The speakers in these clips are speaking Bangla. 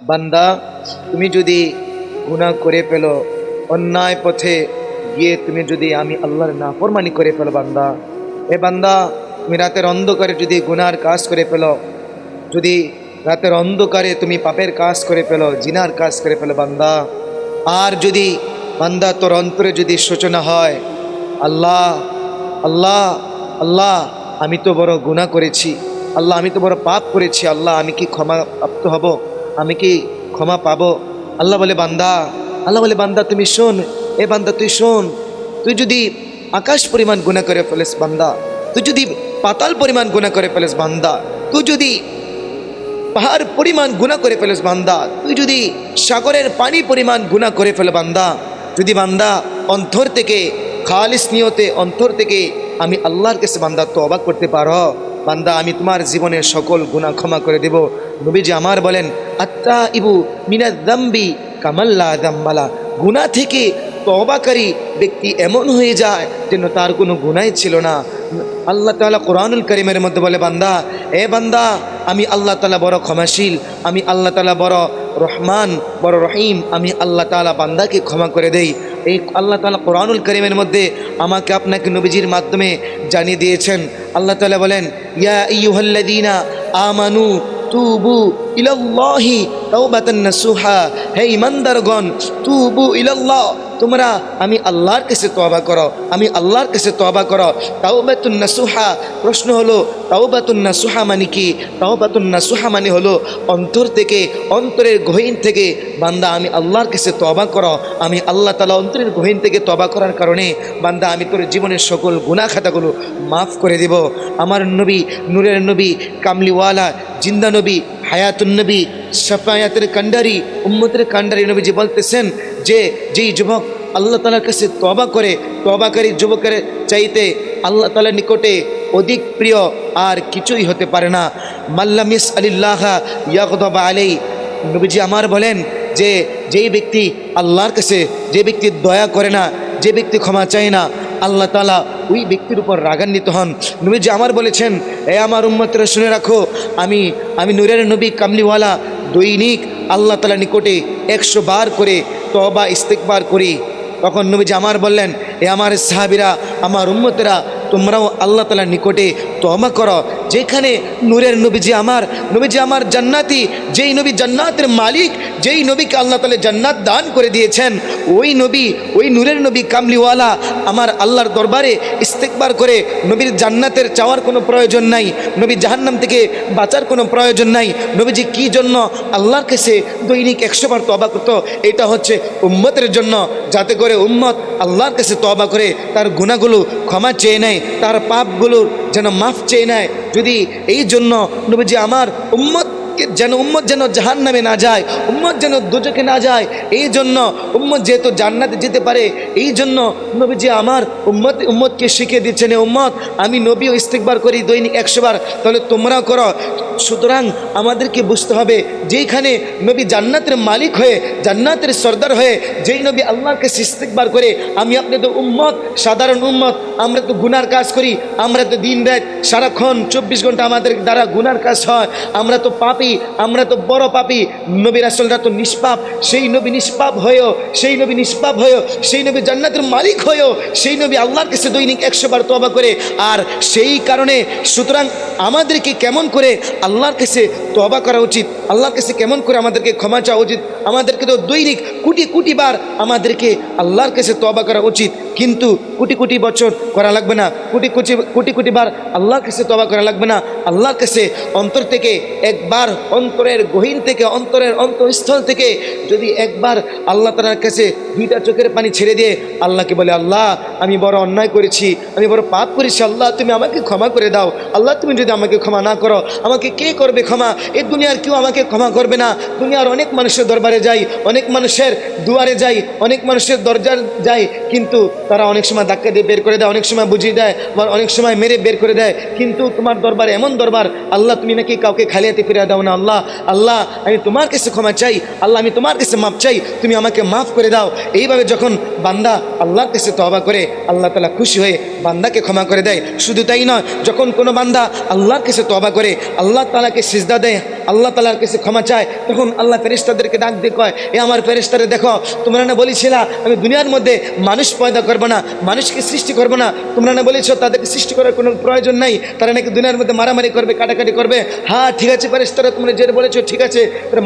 বান্দা, তুমি যদি গুনাহ করে ফেলো, অন্যায় পথে গিয়ে তুমি যদি আমি আল্লাহর নাফরমানি করে ফেলো বান্দা, এ বান্দা তুমি রাতের অন্ধকারে যদি গুনার কাজ করে ফেলো, যদি রাতের অন্ধকারে তুমি পাপের কাজ করে ফেলো, জিনার কাজ করে ফেলো বান্দা, আর যদি বান্দা তোর অন্তরে যদি সূচনা হয়, আল্লাহ আল্লাহ আল্লাহ, আমি তো বড় গুনাহ করেছি, আল্লাহ আমি তো বড় পাপ করেছি, আল্লাহ আমি কি ক্ষমা প্রাপ্ত হব, আমি কি ক্ষমা পাবো? আল্লাহ বলে বান্দা, আল্লাহ বলে বান্দা তুমি শোন, এ বান্দা তুই শোন, তুই যদি আকাশ পরিমাণ গুনাহ করে ফেলিস বান্দা, তুই যদি পাতাল পরিমাণ গুনাহ করে ফেলিস বান্দা, তুই যদি পাহাড় পরিমাণ গুনাহ করে ফেলিস বান্দা, তুই যদি সাগরের পানি পরিমাণ গুনাহ করে ফেলে বান্দা, যদি বান্দা অন্তর থেকে খালিস নিয়তে অন্তর থেকে আমি আল্লাহর কাছে বান্দা তওবা করতে পারো, বান্দা আমি তোমার জীবনের সকল গুনাহ ক্ষমা করে দেব। নবীজি আমার বলেন, আত্তাইবু মিনাজ যামবি কামাল্লা যামবালা, গুনাহ থেকে তওবাকারী ব্যক্তি এমন হয়ে যায় যেন তার কোনো গুনাহই ছিল না। আল্লাহ তাআলা কোরআনুল কারীমের মধ্যে বলে, বান্দা এ বান্দা, আমি আল্লাহ তাআলা বড় ক্ষমাশীল, আমি আল্লাহ তাআলা বড় রহমান, বড় রহিম, আমি আল্লাহ তাআলা বান্দাকে ক্ষমা করে দেই। এই আল্লাহ তাআলা কোরআনুল কারীমের মধ্যে আমাকে আপনাকে নবীজির মাধ্যমে জানিয়ে দিয়েছেন। আল্লাহ তাআলা বলেন, ইয়া আইয়ুহাল্লাযীনা আমানু তুবু ইলাল্লাহি তাওবাতান নাসুহা, হে ঈমানদারগণ, তুবু ইলাল্লাহ, তোমরা আমি আল্লাহর কাছে তওবা করো, আমি আল্লাহর কাছে তওবা করো। তাওবাতুন নাসুহা, প্রশ্ন হলো তাওবাতুন নাসুহা মানে কি? তাওবাতুন নাসুহা মানে হলো অন্তর থেকে, অন্তরের গহীন থেকে বান্দা আমি আল্লাহর কাছে তওবা করো, আমি আল্লাহ তাআলা অন্তরের গহীন থেকে তওবা করার কারণে বান্দা আমি তোর জীবনের সকল গুনাহ খাতাগুলো মাফ করে দেব। আমার নবী, নূরের নবী, কামলিওয়ালা, জিন্দা নবী, হায়াতুন নবী, শাফায়াতের কান্ডারি, উম্মতের কান্ডারি নবীজি বলতেছেন যে যেই যুবক আল্লাহ তাআলার কাছে তওবা করে, তওবাকারী যুবকের চাইতে আল্লাহ তাআলার নিকটে অধিক প্রিয় আর কিছুই হতে পারে না। মাল্লাম ইয়াসআলিল্লাহ ইয়াগদাব আলাইহি, নবীজি আমার বলেন যে যেই ব্যক্তি আল্লাহর কাছে, যে ব্যক্তি দয়া করে না, যে ব্যক্তি ক্ষমা চায় না, আল্লাহ তাআলা ওই ব্যক্তির উপর রাগান্বিত হন। নবীজি আমার বলেছেন, এ আমার উম্মতরা শুনে রাখো, আমি নূরের নবী কামলিওয়ালা দৈনিক আল্লাহ তাআলার নিকটে 100 বার করে তওবা ইস্তিগফার করি। তখন নবীজি আমার বললেন, এ আমার সাহাবীরা, আমার উম্মতেরা, তোমরাও আল্লাহ তাআলার নিকটে তওবা করো। যেখানে নূরের নবীজি আমার জান্নাতি, যেই নবী জান্নাতের মালিক, যেই নবীকে আল্লাহ তাআলা জান্নাত দান করে দিয়েছেন, ওই নবী, ওই নূরের নবী কামলিওয়ালা আমার আল্লাহর দরবারে ইস্তিগফার করে নবীর জান্নাতের চাওয়ার কোনো প্রয়োজন নাই, নবী জাহান্নাম থেকে বাঁচার কোনো প্রয়োজন নাই। নবীজি কি জন্য আল্লাহর কাছে দৈনিক 100 বার তওবা করত? এটা হচ্ছে উম্মতের জন্য, যাতে করে উম্মত আল্লাহর কাছে তওবা করে তার গুনাহগুলো ক্ষমা চেয়ে নেয়, তার পাপগুলোর যেন মাফ চেয়ে নেয়। যদি এই জন্য নবীজি আমার উম্মত যেন জাহান্নামে না যায়, উম্মত যেন দোজখে না যায়, এই জন্য উম্মত যেহেতু জান্নাতে যেতে পারে, এই জন্য নবীজি আমার উম্মতকে শিখিয়ে দিচ্ছেন, উম্মত আমি নবীও ইস্তিগফার করি দৈনিক 100 বার, তাহলে তোমরাও করো। সুতরাং আমাদেরকে বুঝতে হবে, যেইখানে নবী জান্নাতের মালিক হয়ে, জান্নাতের সর্দার হয়ে, যেই নবী আল্লাহর কাছে ইস্তিগফার করে, আমি আপনি তো উম্মত, সাধারণ উম্মত, আমরা তো গুনার কাজ করি, আমরা তো দিন রাত সারাক্ষণ 24 ঘন্টা আমাদের দ্বারা গুনার কাজ হয়, আমরা তো পাপী, আমরা তো বড় পাপী। নবী রাসূলরা তো নিষ্পাপ, সেই নবী নিষ্পাপ হয়েও, সেই নবী নিষ্পাপ হয়েও, সেই নবী জান্নাতের মালিক হয়েও, সেই নবী আল্লাহর কাছে দৈনিক 100 বার তওবা করে। আর সেই কারণে সুতরাং আমাদেরকে কেমন করে আল্লাহর কাছে তওবা করা উচিত, আল্লাহর কাছে কেমন করে আমাদেরকে ক্ষমা চাওয়া উচিত, আমাদেরকে তো দৈনিক কোটি কোটি বার আমাদেরকে আল্লাহর কাছে তওবা করা উচিত। কিন্তু কোটি কোটি বছর করা লাগবে না, কোটি কোটি বার আল্লাহর কাছে তওবা করা লাগবে না। আল্লাহর কাছে অন্তর থেকে একবার, অন্তরের গহীন থেকে, অন্তরের অন্তঃস্থল থেকে যদি একবার আল্লাহ তাআলার কাছে 2টা চোখের পানি ছেড়ে দিয়ে আল্লাহকে বলে, আল্লাহ আমি বড় অন্যায় করেছি, আমি বড় পাপ করেছি, আল্লাহ তুমি আমাকে ক্ষমা করে দাও, আল্লাহ তুমি যদি আমাকে ক্ষমা না করো আমাকে কে করবে ক্ষমা? এই দুনিয়ার কেউ আমাকে ক্ষমা করবে না। দুনিয়ার অনেক মানুষের দরবারে যাই, অনেক মানুষের দুয়ারে যাই, অনেক মানুষের দরজার যাই, কিন্তু তারা অনেক সময় ধাক্কা দিয়ে বের করে দেয়, অনেক সময় বুঝিয়ে দেয়, বা অনেক সময় মেরে বের করে দেয়। কিন্তু তোমার দরবার এমন দরবার, আল্লাহ তুমি নাকি কাউকে খালি হাতে ফিরিয়ে দাও না। আল্লাহ, আল্লাহ আমি তোমার কাছে ক্ষমা চাই, আল্লাহ আমি তোমার কাছে মাফ চাই, তুমি আমাকে মাফ করে দাও। এইভাবে যখন বান্দা আল্লাহর কাছে তওবা করে, আল্লাহ তাআলা খুশি হয়ে বান্দাকে ক্ষমা করে দেয়। শুধু তাই নয়, যখন কোনো বান্দা আল্লাহর কাছে তওবা করে, আল্লাহ তাআলাকে সিজদা দেয়, আল্লাহ তাআলাকে কাছে ক্ষমা চায়, তখন আল্লাহ ফেরেশতাদেরকে ডাক দিয়ে কয়, এ আমার ফেরেশতারা দেখো, তোমরা না বলেছিলা আমি দুনিয়ার মধ্যে মানুষ পয়দা করবো না, মানুষকে সৃষ্টি করবো না, তোমরা না বলেছ তাদেরকে সৃষ্টি করার কোনো প্রয়োজন নাই, তারা নাকি দুনিয়ার মধ্যে মারামারি করবে, কাটাকাটি করবে। হ্যাঁ ঠিক আছে ফেরেশতারা, তোমরা যে বলেছো ঠিক আছে, তারা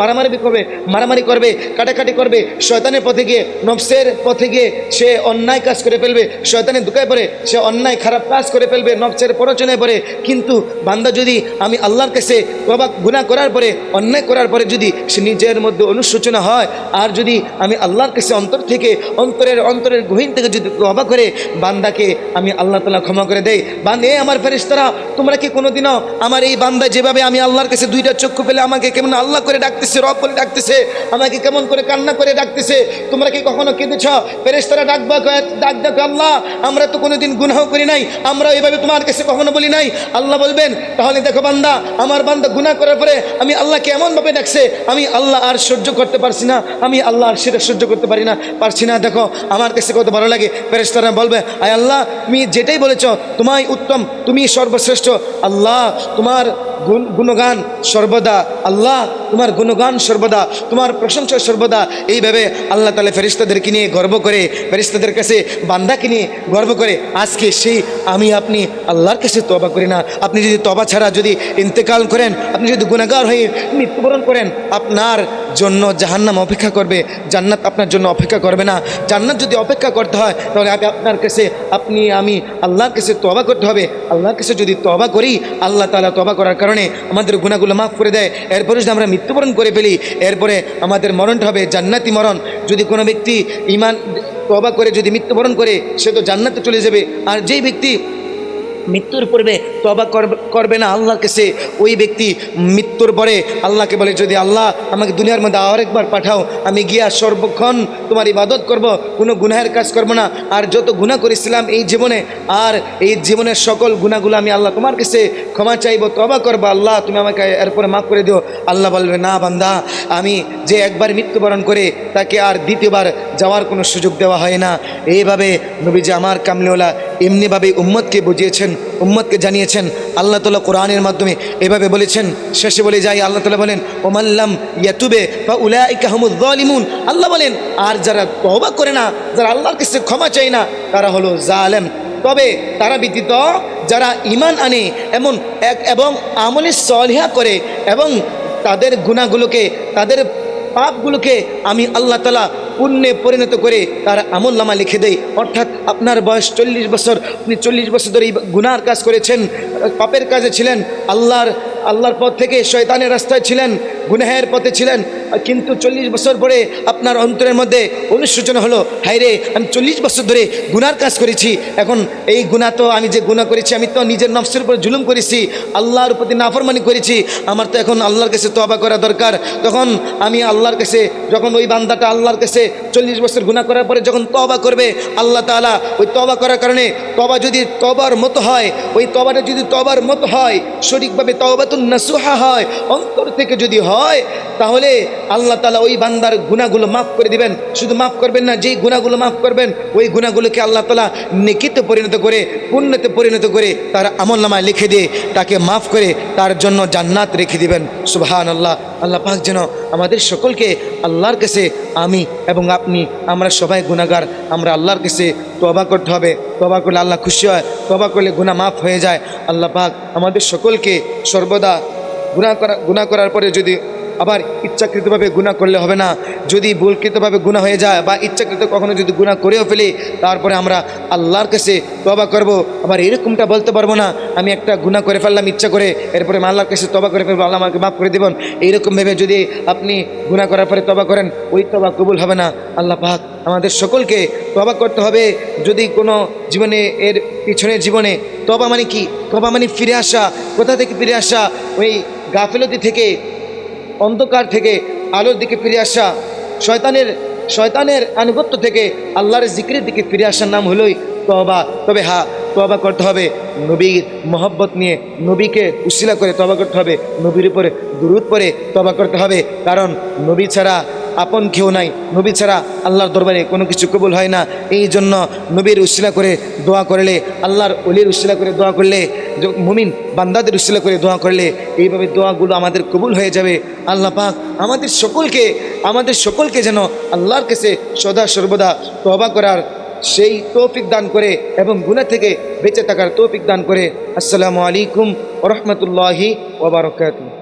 মারামারি করবে, কাটাকাটি করবে, শয়তানের পথে গিয়ে, নফসের পথে গিয়ে সে অন্যায় কাজ করে ফেলবে, শয়তানের ধোঁকায় পড়ে সে অন্যায় খারাপ কাজ করে ফেলবে, নফসের প্ররোচনায় পড়ে। কিন্তু বান্দা যদি আমি আল্লাহর কাছে তওবা গুনাহ করার পরে, অন্যায় করার পরে যদি সে নিজের মধ্যে অনুশোচনা হয়, আর যদি আমি আল্লাহর কাছে অন্তর থেকে, অন্তরের গহীন থেকে যদি তওবা করে, বান্দাকে আমি আল্লাহ তাআলা ক্ষমা করে দেই। বান্দে আমার ফেরেশতারা, তোমরা কি কোনোদিনও আমার এই বান্দা যেভাবে আমি আল্লাহর কাছে দুইটা চক্ষু পেলে আমাকে কেমন আল্লাহ করে ডাকতেছে, রব বলে ডাকতেছে, আমাকে কেমন করে কান্না করে ডাকতেছে, তোমরা কি কখনো কেঁদেছ? ফেরেশতারা ডাক ডাক আল্লাহ, আমরা তো কোনোদিন গুনাহ করি নাই, আমরা এইভাবে তোমার কাছে কখনো বলি নাই। আল্লাহ বলবেন, তাহলে দেখো বান্দা, আমার বান্দা গুনাহ করার পরে আমি আল্লাহকে এমনভাবে ডাকছে, আমি আল্লাহ আর সহ্য করতে পারছি না, আমি আল্লাহ আর সেটা সহ্য করতে পারছি না। দেখো আমার কাছে কত ভালো লাগে। ফেরেশতারা বলবে, আয় আল্লাহ, তুমি যেটাই বলেছ তোমায় উত্তম, তুমি সর্বশ্রেষ্ঠ, আল্লাহ তোমার গুণগান সর্বদা, আল্লাহ তোমার গুণগান সর্বদা, তোমার প্রশংসা সর্বদা। এইভাবে আল্লাহ তাআলা ফেরেশতাদেরকে নিয়ে গর্ব করে, ফেরেশতাদের কাছে বান্দাকে নিয়ে গর্ব করে। আজকে সেই আমি আপনি আল্লাহর কাছে তওবা করি না। আপনি যদি তওবা ছাড়া যদি ইন্তেকাল করেন, আপনি যদি গুনাহগার হয়ে মৃত্যুবরণ করেন, আপনার জন্য জাহান্নাম অপেক্ষা করবে, জান্নাত আপনার জন্য অপেক্ষা করবে না। জান্নাত যদি অপেক্ষা করতে হয়, তাহলে আপনার কাছে, আমি আল্লাহর কাছে তওবা করতে হবে। আল্লাহর কাছে যদি তওবা করি, আল্লাহ তাআলা তওবা করার কারণে আমাদের গুনাহগুলো মাফ করে দেয়। এরপরে যদি আমরা মৃত্যুবরণ করে ফেলি, এরপরে আমাদের মরণটা হবে জান্নাতি মরণ। যদি কোনো ব্যক্তি ঈমান তওবা করে যদি মৃত্যুবরণ করে, সে তো জান্নাতে চলে যাবে। আর যেই ব্যক্তি মৃত্যুর পূর্বে তওবা করবে না আল্লাহর কাছে, ওই ব্যক্তি মৃত্যুর পরে আল্লাহকে বলে, যদি আল্লাহ আমাকে দুনিয়ার মধ্যে আরেকবার পাঠাও, আমি গিয়া সর্বক্ষণ তোমার ইবাদত করব, কোনো গুনাহের কাজ করব না, আর যত গুনাহ করেছিলাম এই জীবনে, আর এই জীবনের সকল গুনাহগুলো আমি আল্লাহ তোমার কাছে ক্ষমা চাইব, তওবা করবো, আল্লাহ তুমি আমাকে এরপরে মাফ করে দিও। আল্লাহ বলবে, না বান্দা, আমি যে একবার মৃত্যুবরণ করে তাকে আর দ্বিতীয়বার যাওয়ার কোনো সুযোগ দেওয়া হয় না। এইভাবে নবীজি আমার কামলিওয়ালা এমনিভাবে উম্মতকে বুঝিয়েছেন, উম্মতকে জানিয়েছেন। আল্লাহ তাআলা কোরআনের মাধ্যমে এভাবে বলেছেন। শেষে বলে যাই, আল্লাহ তাআলা বলেন, ওমাল্লাম ইয়াতুবে ফাউলাইকা হুমুয যালিমুন। আল্লাহ বলেন, আর যারা তওবা করে না, যারা আল্লাহর কাছে ক্ষমা চায় না, তারা হলো জালেম। তবে তারা ব্যতীত যারা ঈমান আনে এবং আমলে সলিহা করে, এবং তাদের গুনাহগুলোকে, তাদের পাপগুলোকে আমি আল্লাহ তাআলা পুণ্যে পরিণত করে তার আমলনামা লিখে দেয়। অর্থাৎ আপনার বয়স 40 বছর, আপনি 40 বছর ধরে গুনার কাজ করেছেন, পাপের কাজে ছিলেন, আল্লাহর পথ থেকে শয়তানের রাস্তায় ছিলেন, গুনাহের পথে ছিলেন, কিন্তু 40 বছর পরে আপনার অন্তরের মধ্যে অনুশোচনা হলো, হায় রে, আমি 40 বছর ধরে গুনার কাজ করেছি, এখন এই গুনাহ তো আমি যে গুনাহ করেছি, আমি তো নিজের নফসের উপর জুলুম করেছি, আল্লাহর প্রতি নাফরমানি করেছি, আমার তো এখন আল্লাহর কাছে তওবা করা দরকার। তখন আমি আল্লাহর কাছে, যখন ওই বান্দাটা আল্লাহর কাছে 40 বছর গুনাহ করার পরে যখন তওবা করবে, আল্লাহ তাআলা ওই তওবা করার কারণে, তওবা যদি তওবার মতো হয়, ওই তওবাটা যদি তওবার মতো হয়, সঠিকভাবে তওবাতুন নাসুহা হয়, অন্তর থেকে যদি হয়, তাহলে আল্লাহ তাআলা ওই বান্দার গুনাহগুলো মাফ করে দিবেন। শুধু মাফ করবেন না, যেই গুনাহগুলো মাফ করবেন, ওই গুনাহগুলোকে আল্লাহ তাআলা নেকিতে পরিণত করে, পুণ্যতে পরিণত করে তার আমলনামায় লিখে দিয়ে তাকে মাফ করে তার জন্য জান্নাত রেখে দিবেন। সুবহানাল্লাহ। আল্লাহ পাক যেন আমাদের সকলকে আল্লাহর কাছে, আমি এবং আপনি, আমরা সবাই গুনাহগার, আমরা আল্লাহর কাছে তওবা করতে হবে। তওবা করলে আল্লাহ খুশি হয়, তওবা করলে গুনাহ মাফ হয়ে যায়। আল্লাহ পাক আমাদের সকলকে সর্বদা গুনাহ করার পরে যদি আবার ইচ্ছাকৃতভাবে গুনাহ করলে হবে না, যদি ভুলকৃতভাবে গুনাহ হয়ে যায় বা ইচ্ছাকৃত কখনো যদি গুনাহ করেও ফেলি, তারপরে আমরা আল্লাহর কাছে তওবা করব। আবার এরকমটা বলতে পারবো না, আমি একটা গুনাহ করে ফেললাম ইচ্ছা করে, এরপরে আমি আল্লাহর কাছে তওবা করে ফেলবো, আল্লাহ আমাকে মাফ করে দেবেন। এইরকমভাবে যদি আপনি গুনাহ করার পরে তওবা করেন, ওই তওবা কবুল হবে না। আল্লাহ পাক আমাদের সকলকে তওবা করতে হবে। যদি কোনো জীবনে, এর পিছনের জীবনে, তওবা মানে কি? তওবা মানে ফিরে আসা। কোথা থেকে ফিরে আসা? ওই গাফিলতি থেকে, অন্ধকার থেকে আলোর দিকে ফিরে আসা, শয়তানের আনুগত্য থেকে আল্লাহর জিকিরের দিকে ফিরে আসার নাম হলোই তওবা। তবে হ্যাঁ, তওবা করতে হবে নবীর মহব্বত নিয়ে, নবীকে উসিলা করে তওবা করতে হবে, নবীর উপরে দুরূদ পড়ে তওবা করতে হবে। কারণ নবী ছাড়া আপন কেউ নাই, নবী ছাড়া আল্লাহর দরবারে কোনো কিছু কবুল হয় না। এই জন্য নবীর উসিলা করে দোয়া করলে, আল্লাহর ওলির উসিলা করে দোয়া করলে, মুমিন বান্দাদের উসিলা করে দোয়া করলে এইভাবে দোয়াগুলো আমাদের কবুল হয়ে যাবে। আল্লাহ পাক আমাদের সকলকে যেন আল্লাহর কাছে সদা সর্বদা তওবা করার সেই তৌফিক দান করে এবং গুনাহ থেকে বেঁচে থাকার তৌফিক দান করে। আসসালামু আলাইকুম ওয়া রাহমাতুল্লাহি ওয়া বারাকাতুহু।